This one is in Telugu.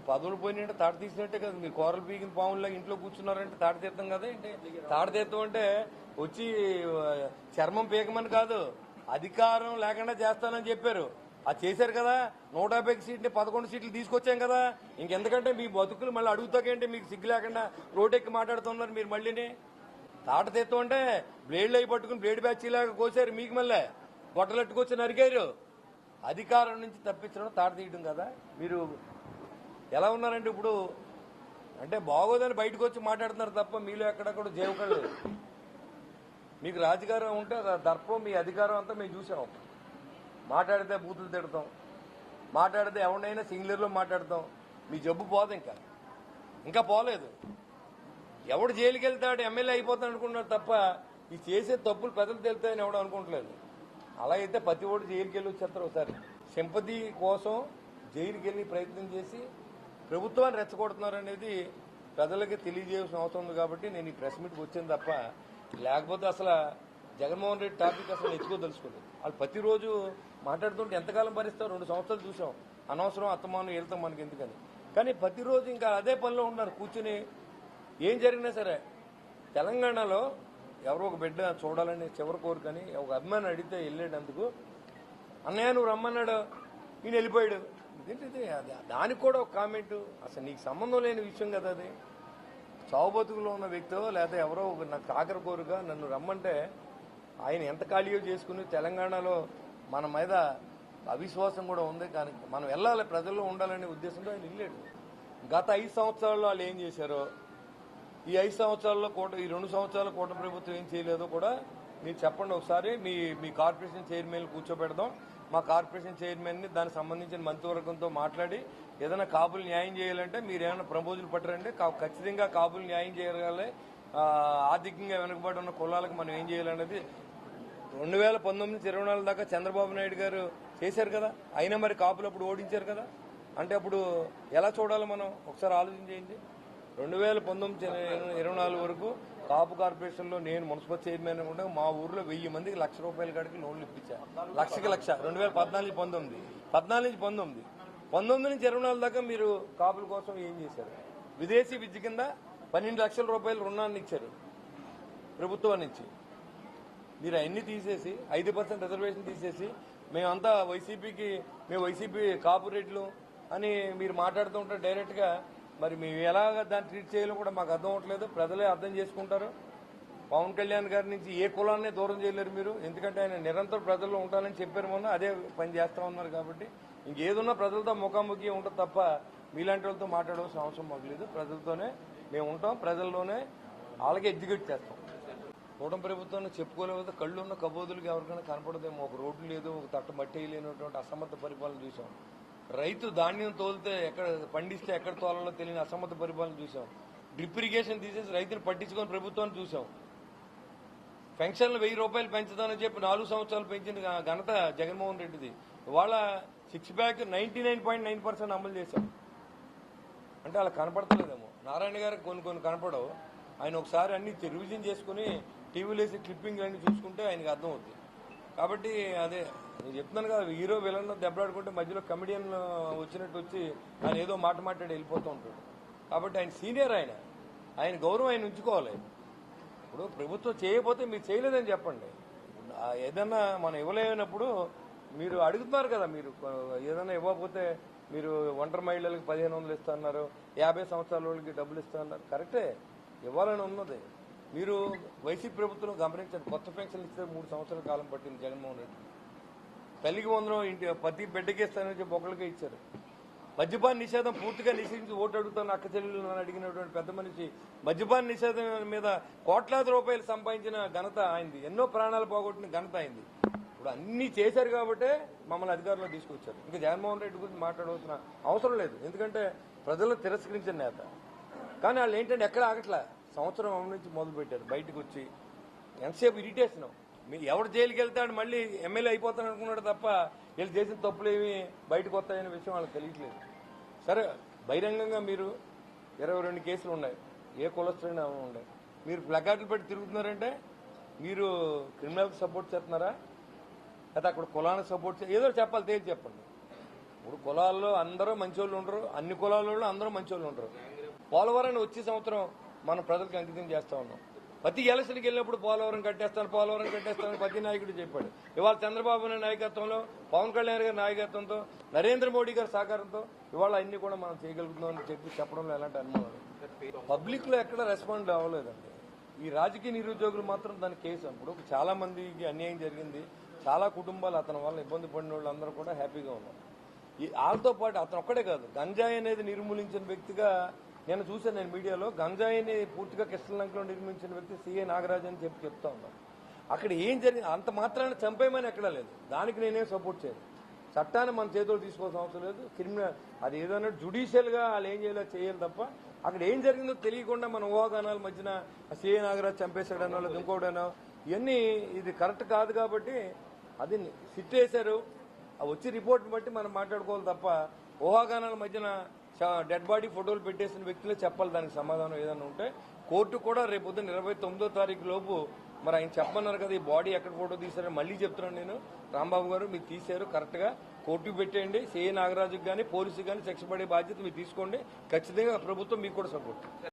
పదవులు పోయినట్టే తాట తీసినట్టే కదా. మీరు కూరలు పీకిన పాముల్లాగా ఇంట్లో కూర్చున్నారంటే తాట తీర్థం కదా ఏంటి? తాట తీర్థం అంటే వచ్చి చర్మం పీకమని కాదు, అధికారం లేకుండా చేస్తానని చెప్పారు. అది చేశారు కదా. 150 సీట్లు 11 సీట్లు తీసుకొచ్చాం కదా. ఇంకెందుకంటే మీ బతుకులు మళ్ళీ అడుగుతాకేంటి? మీకు సిగ్గు లేకుండా రోడ్డెక్కి మాట్లాడుతున్నారు మీరు మళ్ళీని. తాట తీర్థం అంటే బ్లేడ్లు అయి పట్టుకుని బ్లేడ్ బ్యాచీలాగా కోసారు, మీకు మళ్ళీ గొట్టలెట్టుకొచ్చి నరికారు. అధికారం నుంచి తప్పించడం తాట తీయడం కదా. మీరు ఎలా ఉన్నారంటే ఇప్పుడు అంటే బాగోదని బయటకు వచ్చి మాట్లాడుతున్నారు తప్ప మీలో ఎక్కడెక్కడ జీవకళ్ళు. మీకు రాజకీయం ఉంటే దర్పం మీ అధికారం అంతా మేము చూసాం. మాట్లాడితే బూతులు తిడతాం, మాట్లాడితే ఎవరినైనా సింగులర్లో మాట్లాడతాం. మీ జబ్బు పోదు, ఇంకా పోలేదు. ఎవడు జైలుకి వెళ్తాడు ఎమ్మెల్యే అయిపోతాడు అనుకుంటున్నాడు తప్ప ఈ చేసే తప్పులు ప్రజలు తెలుతాయని ఎవడు అనుకోవట్లేదు. అలా అయితే ప్రతి ఓటు జైలుకి వెళ్ళి వచ్చేస్తారు. ఒకసారి సింపతి కోసం జైలుకి వెళ్ళి ప్రయత్నం చేసి ప్రభుత్వాన్ని రెచ్చగొడుతున్నారు అనేది ప్రజలకి తెలియజేయాల్సిన అవసరం ఉంది. కాబట్టి నేను ఈ ప్రెస్ మీట్కి వచ్చాను తప్ప లేకపోతే అసలు జగన్మోహన్ రెడ్డి టాపిక్ అసలు తెలుసుకోలేదు. వాళ్ళు ప్రతిరోజు మాట్లాడుతుంటే ఎంతకాలం భరిస్తారు? 2 సంవత్సరాలు చూసాం. అనవసరం అత్తమానం వెళ్తాం మనకి ఎందుకని. కానీ ప్రతిరోజు ఇంకా అదే పనిలో ఉన్నారు కూర్చుని. ఏం జరిగినా సరే తెలంగాణలో ఎవరో ఒక బిడ్డ చూడాలని చివరి కోరికని ఒక అభిమాని అడిగితే వెళ్ళేటందుకు అన్నయ్య నువ్వు రమ్మన్నాడు, ఈయన వెళ్ళిపోయాడు. ఇదేంటిది? దానికి కూడా ఒక కామెంట్. అసలు నీకు సంబంధం లేని విషయం కదా అది. చావు బతుకులో ఉన్న వ్యక్తో లేదా ఎవరో నాకు ఆఖరి కోరిక నన్ను రమ్మంటే ఆయన ఎంత ఖాళీయో చేసుకుని తెలంగాణలో మన మీద అవిశ్వాసం కూడా ఉంది. కానీ మనం వెళ్ళాలి, ప్రజల్లో ఉండాలనే ఉద్దేశంతో ఆయన వెళ్ళాడు. గత 5 సంవత్సరాల్లో వాళ్ళు ఏం చేశారో, ఈ 5 సంవత్సరాల్లో ఈ 2 సంవత్సరాల కూటమి ప్రభుత్వం ఏం చేయలేదో కూడా మీరు చెప్పండి ఒకసారి. మీ కార్పొరేషన్ చైర్మన్ కూర్చోబెడదాం. మా కార్పొరేషన్ చైర్మన్ ని దానికి సంబంధించిన మంత్రివర్గంతో మాట్లాడి ఏదైనా కాపులు న్యాయం చేయాలంటే మీరు ఏమైనా ప్రపోజల్ పట్టరండి. ఖచ్చితంగా కాపులు న్యాయం చేయగలి ఆర్థికంగా వెనుకబడి ఉన్న కులాలకు మనం ఏం చేయాలనేది 2019 నుంచి 24 దాకా చంద్రబాబు నాయుడు గారు చేశారు కదా. అయినా మరి కాపులు అప్పుడు ఓడించారు కదా. అంటే అప్పుడు ఎలా చూడాలి మనం? ఒకసారి ఆలోచన చేయండి. 2019-24 వరకు కాపు కార్పొరేషన్లో నేను మున్సిపల్ చైర్మన్ కూడా మా ఊర్లో 1000 మందికి ₹1,00,000 కాడికి లోన్లు ఇప్పించాను. లక్షకి లక్ష 2014-19 14-19 19 నుంచి 24 దాకా మీరు కాపుల కోసం ఏం చేశారు? విదేశీ విద్య కింద ₹12 లక్షల రుణాన్ని ఇచ్చారు ప్రభుత్వం నుంచి. మీరు అవన్నీ తీసేసి 5% రిజర్వేషన్ తీసేసి మేమంతా మేము వైసీపీ కాపు రెడ్లు అని మీరు మాట్లాడుతూ ఉంటారు డైరెక్ట్గా. మరి మేము ఎలాగ దాన్ని ట్రీట్ చేయాలో కూడా మాకు అర్థం అవట్లేదు. ప్రజలే అర్థం చేసుకుంటారు. పవన్ కళ్యాణ్ గారి నుంచి ఏ కులాన్ని దూరం చేయలేరు మీరు. ఎందుకంటే ఆయన నిరంతరం ప్రజల్లో ఉంటానని చెప్పారు, మొన్న అదే పని చేస్తా ఉన్నారు. కాబట్టి ఇంకేదున్నా ప్రజలతో ముఖాముఖి ఉంటుంది తప్ప మీలాంటి వాళ్ళతో మాట్లాడవలసిన అవసరం మాకు లేదు. ప్రజలతోనే మేము ఉంటాం, ప్రజల్లోనే వాళ్ళకి ఎగ్జిక్యూట్ చేస్తాం. కూటమి ప్రభుత్వాన్ని చెప్పుకోలేకపోతే కళ్ళు ఉన్న కబోదులకు ఎవరికైనా కనపడదేమో. ఒక రోడ్డు లేదు, ఒక తట్ట మట్టి లేనటువంటి అసమర్థ పరిపాలన చూసాం. రైతు ధాన్యం తోలితే పండిస్తే ఎక్కడ తోలాలో తెలియని అసమర్థ పరిపాలన చూసాం. డ్రిప్ ఇరిగేషన్ తీసేసి రైతులు పట్టించుకొని ప్రభుత్వాన్ని చూసాం. పెన్షన్లు ₹1000 పెంచుతానని చెప్పి 4 సంవత్సరాలు పెంచిన ఘనత జగన్మోహన్ రెడ్డిది. ఇవాళ 6 ప్యాక్ 99.9% అమలు చేశాం. అంటే అలా కనపడతలేదేమో. నారాయణ గారికి కొన్ని కనపడవు. ఆయన ఒకసారి అన్ని రివిజన్ చేసుకుని టీవీలో వేసి క్లిప్పింగ్ అన్ని చూసుకుంటే ఆయనకు అర్థం అవుతుంది. కాబట్టి అదే నేను చెప్తున్నాను కదా, హీరో విలన్ దెబ్బలాడుకుంటే మధ్యలో కమెడియన్ వచ్చినట్టు వచ్చి ఆయన ఏదో మాట్లాడి వెళ్ళిపోతూ ఉంటాడు. కాబట్టి ఆయన సీనియర్, ఆయన గౌరవం ఆయన ఉంచుకోవాలి. ఇప్పుడు ప్రభుత్వం చేయకపోతే మీరు చేయలేదని చెప్పండి. ఏదన్నా మనం ఇవ్వలేనప్పుడు మీరు అడుగుతున్నారు కదా. మీరు ఏదైనా ఇవ్వకపోతే మీరు ఒంటరి మహిళలకు 1500 ఇస్తున్నారు, 50 సంవత్సరాల వాళ్ళకి డబ్బులు ఇస్తున్నారు. కరెక్టే, ఇవ్వాలని ఉన్నది. మీరు వైసీపీ ప్రభుత్వం గమనించండి. కొత్త పెన్షన్లు ఇస్తే 3 సంవత్సరాల కాలం పట్టింది జగన్మోహన్ రెడ్డి. తల్లికి వందనం ఇంటి ప్రతి బిడ్డకి ఇస్తానని చెప్పి ఒకరికే ఇచ్చారు. మద్యపాన నిషేధం పూర్తిగా నిషేధించి ఓటు అడుగుతాను అక్క చెల్లెలను అడిగినటువంటి పెద్ద మనిషి మద్యపాన నిషేధం మీద కోట్లాది రూపాయలు సంపాదించిన ఘనత అయింది. ఎన్నో ప్రాణాలు పోగొట్టిన ఘనత అయింది. ఇప్పుడు అన్ని చేశారు కాబట్టే మమ్మల్ని అధికారంలో తీసుకొచ్చారు. ఇంకా జగన్మోహన్ రెడ్డి గురించి మాట్లాడవలసిన అవసరం లేదు. ఎందుకంటే ప్రజలు తిరస్కరించిన నేత. కానీ వాళ్ళు ఏంటంటే ఎక్కడ ఆగట్లా. సంవత్సరం నుంచి మొదలు పెట్టారు. బయటకు వచ్చి ఎంతసేపు ఇరిటేషన్. మీరు ఎవరు జైలుకి వెళ్తాడు మళ్ళీ ఎమ్మెల్యే అయిపోతాను అనుకున్నాడు తప్ప వీళ్ళు చేసిన తప్పులు ఏమి బయటకు వస్తాయనే విషయం వాళ్ళకి తెలియట్లేదు. సరే, బహిరంగంగా మీరు 22 కేసులు ఉన్నాయి, ఏ కులస్తులైనా ఉన్నాయి. మీరు ప్లకార్డులు పెట్టి తిరుగుతున్నారంటే మీరు క్రిమినల్కి సపోర్ట్ చేస్తున్నారా, అయితే అక్కడ కులానికి సపోర్ట్ ఏదో చెప్పాలి, తేల్చి చెప్పండి. ఇప్పుడు కులాల్లో అందరూ మంచోళ్ళు ఉండరు, అన్ని కులాలలో అందరూ మంచోళ్ళు ఉండరు. పోలవరాన్ని వచ్చే సంవత్సరం మనం ప్రజలకు అంకితం చేస్తా ఉన్నాం. ప్రతి ఎలక్షన్కి వెళ్ళినప్పుడు పోలవరం కట్టేస్తాను ప్రతి నాయకుడు చెప్పాడు. ఇవాళ చంద్రబాబు నాయుడు నాయకత్వంలో, పవన్ కళ్యాణ్ గారి నాయకత్వంతో, నరేంద్ర మోడీ గారి సహకారంతో ఇవాళ అన్ని కూడా మనం చేయగలుగుతున్నాం అని చెప్పడంలో ఎలాంటి అనుమానం. పబ్లిక్ లో ఎక్కడ రెస్పాండ్ అవ్వలేదండి. ఈ రాజకీయ నిరుద్యోగులు మాత్రం దాని కేసు. అప్పుడు చాలా మందికి అన్యాయం జరిగింది, చాలా కుటుంబాలు అతని వల్ల ఇబ్బంది పడిన వాళ్ళు అందరూ కూడా హ్యాపీగా ఉన్నారు. వాళ్ళతో పాటు అతను ఒక్కడే కాదు, గంజాయి అనేది నిర్మూలించిన వ్యక్తిగా నేను చూశాను. నేను మీడియాలో గంజాయిని పూర్తిగా కృష్ణలంకలో నిర్మించిన వ్యక్తి సిఐ నాగరాజు అని చెప్తా ఉన్నాను. అక్కడ ఏం జరిగింది అంత మాత్రాన్ని చంపేయమని ఎక్కడా లేదు. దానికి నేనేం సపోర్ట్ చేయను. చట్టాన్ని మన చేతులు తీసుకోవాల్సిన అవసరం లేదు. క్రిమినల్ అది ఏదైనా జుడిషియల్ గా వాళ్ళు ఏం చేయాలి తప్ప అక్కడ ఏం జరిగిందో తెలియకుండా మన ఊహాగానాల మధ్యన సిఐ నాగరాజు చంపేశాడనో లేదా ఇంకోటనో ఇవన్నీ ఇది కరెక్ట్ కాదు. కాబట్టి అది సిట్ వేశారు, వచ్చి రిపోర్ట్ బట్టి మనం మాట్లాడుకోవాలి తప్ప ఊహాగానాల మధ్యన డెడ్ బాడీ ఫోటోలు పెట్టేసిన వ్యక్తులే చెప్పాలి దానికి సమాధానం ఏదైనా ఉంటే. కోర్టు కూడా రేపు పొద్దున్న 29వ తారీఖు లోపు మరి ఆయన చెప్పమన్నారు కదా, ఈ బాడీ ఎక్కడ ఫోటో తీశారని మళ్ళీ చెప్తున్నాను నేను. రాంబాబు గారు మీరు తీశారు కరెక్ట్ గా కోర్టుకు పెట్టేయండి. సిఐ నాగరాజుకి కానీ పోలీసుకి కానీ శిక్ష పడే బాధ్యత మీరు తీసుకోండి. ఖచ్చితంగా ప్రభుత్వం మీకు కూడా సపోర్ట్.